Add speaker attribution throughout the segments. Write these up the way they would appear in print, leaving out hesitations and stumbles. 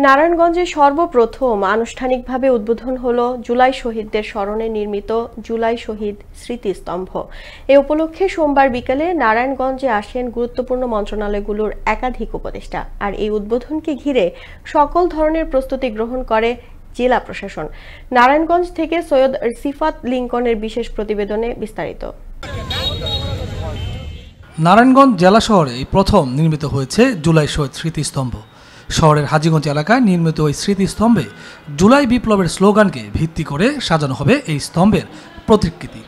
Speaker 1: নারায়ণগঞ্জে সর্বপ্রথম আনুষ্ঠানিকভাবে উদ্বোধন হলো জুলাই শহীদদের স্মরণে নির্মিত জুলাই শহীদ স্মৃতিস্তম্ভ। এ উপলক্ষে সোমবার বিকেলে নারায়ণগঞ্জে আসেন গুরুত্বপূর্ণ মন্ত্রণালয়গুলোর একাধিক উপদেষ্টা। আর এই উদ্বোধনকে ঘিরে সকল ধরনের প্রস্তুতি গ্রহণ করে জেলা প্রশাসন। নারায়ণগঞ্জ থেকে সৈয়দ সিফাত লিংকনের বিশেষ প্রতিবেদনে বিস্তারিত।
Speaker 2: নারায়ণগঞ্জ জেলা শহরে প্রথম নির্মিত হয়েছে জুলাই শহীদ স্মৃতিস্তম্ভ। শহরের হাজীগঞ্জ এলাকায় নির্মিত ওই স্মৃতিস্তম্ভে জুলাই বিপ্লবের স্লোগানকে ভিত্তি করে সাজানো হবে এই স্তম্ভের প্রতিকৃতি।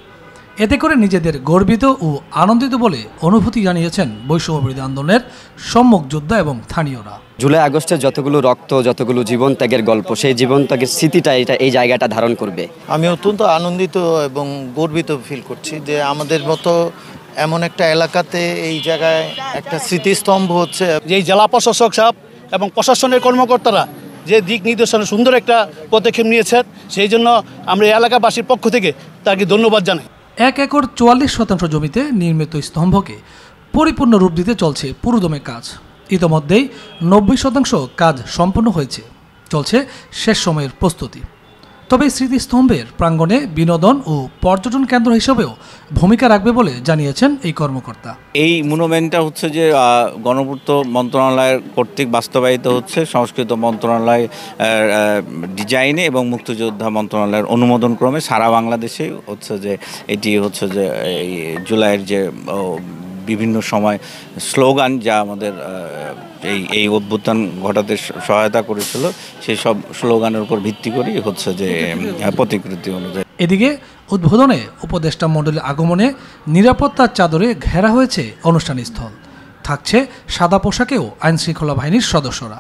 Speaker 2: এতে করে নিজেদের গর্বিত ও আনন্দিত বলে অনুভূতি জানিয়েছেন বৈষম্যবিরোধী আন্দোলনের সম্মুখ যোদ্ধা এবং স্থানীয়রা।
Speaker 3: জুলাই আগস্টে যতগুলো রক্ত, যতগুলো জীবন ত্যাগের গল্প, সেই জীবন ত্যাগের স্মৃতিটা এই জায়গাটা ধারণ করবে।
Speaker 4: আমি অত্যন্ত আনন্দিত এবং গর্বিত ফিল করছি যে আমাদের মতো এমন একটা এলাকাতে এই জায়গায় একটা স্মৃতিস্তম্ভ হচ্ছে।
Speaker 5: যে জেলা প্রশাসক সাহেব এবং প্রশাসনের কর্মকর্তারা যে দিক নির্দেশনা সুন্দর একটা পদক্ষেপ নিয়েছেন, সেই জন্য আমরা এই এলাকাবাসীর পক্ষ থেকে তাকে ধন্যবাদ জানাই।
Speaker 2: 1 একর 44% জমিতে নির্মিত স্তম্ভকে পরিপূর্ণ রূপ দিতে চলছে পুরোদমে কাজ। ইতোমধ্যেই 90% কাজ সম্পন্ন হয়েছে, চলছে শেষ সময়ের প্রস্তুতি। তবে স্মৃতিস্তম্ভের প্রাঙ্গণে বিনোদন ও পর্যটন কেন্দ্র হিসেবেও ভূমিকা রাখবে বলে জানিয়েছেন এই কর্মকর্তা।
Speaker 6: এই মনুমেন্টটা হচ্ছে যে গণপূর্ত মন্ত্রণালয়ের কর্তৃক বাস্তবায়িত হচ্ছে, সংস্কৃতি মন্ত্রণালয় ডিজাইনে এবং মুক্তিযোদ্ধা মন্ত্রণালয়ের অনুমোদন ক্রমে সারা বাংলাদেশে হচ্ছে যে এটি হচ্ছে যে এই জুলাইয়ের যে বিভিন্ন সময় স্লোগান যা আমাদের এই অভ্যুত্থান ঘটাতে সহায়তা করেছিল, সেই সব স্লোগানের উপর ভিত্তি করেই হচ্ছে যে প্রতিকৃতি অনুযায়ী।
Speaker 2: এদিকে উদ্বোধনে উপদেষ্টা মণ্ডলীর আগমনে নিরাপত্তার চাদরে ঘেরা হয়েছে অনুষ্ঠানস্থল। থাকছে সাদা পোশাকেও আইনশৃঙ্খলা বাহিনীর সদস্যরা,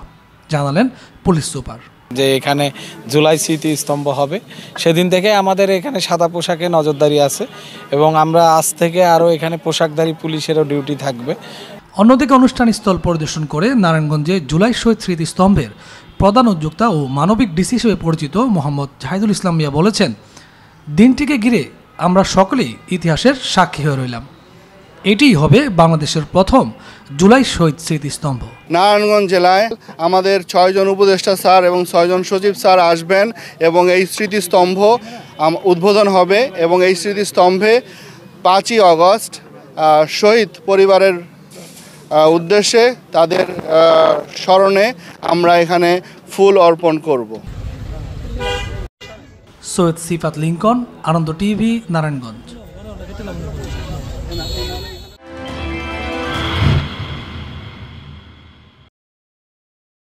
Speaker 2: জানালেন পুলিশ সুপার।
Speaker 7: যে এখানে জুলাই স্মৃতিস্তম্ভ হবে, সেদিন থেকে আমাদের এখানে সাদা পোশাকে নজরদারি আছে এবং আমরা আজ থেকে আরও এখানে পোশাকধারী পুলিশেরও ডিউটি থাকবে।
Speaker 2: অন্যদিকে অনুষ্ঠানস্থল পরিদর্শন করে নারায়ণগঞ্জে জুলাই শহীদ স্মৃতিস্তম্ভের প্রধান উদ্যোক্তা ও মানবিক ডিসি হিসেবে পরিচিত মোহাম্মদ জাহিদুল ইসলাম মিয়া বলেছেন, দিনটিকে ঘিরে আমরা সকলেই ইতিহাসের সাক্ষী হয়ে রইলাম। এটিই হবে বাংলাদেশের প্রথম জুলাই শহীদ স্মৃতিস্তম্ভ।
Speaker 8: নারায়ণগঞ্জ জেলায় আমাদের 6 জন উপদেষ্টা স্যার এবং 6 জন সচিব স্যার আসবেন এবং এই স্মৃতিস্তম্ভ উদ্বোধন হবে এবং এই স্মৃতিস্তম্ভে 5ই আগস্ট শহীদ পরিবারের উদ্দেশ্যে তাদের স্মরণে আমরা এখানে ফুল অর্পণ করব।
Speaker 2: সৈয়দ সিফাত লিংকন, আনন্দ টিভি, নারায়ণগঞ্জ।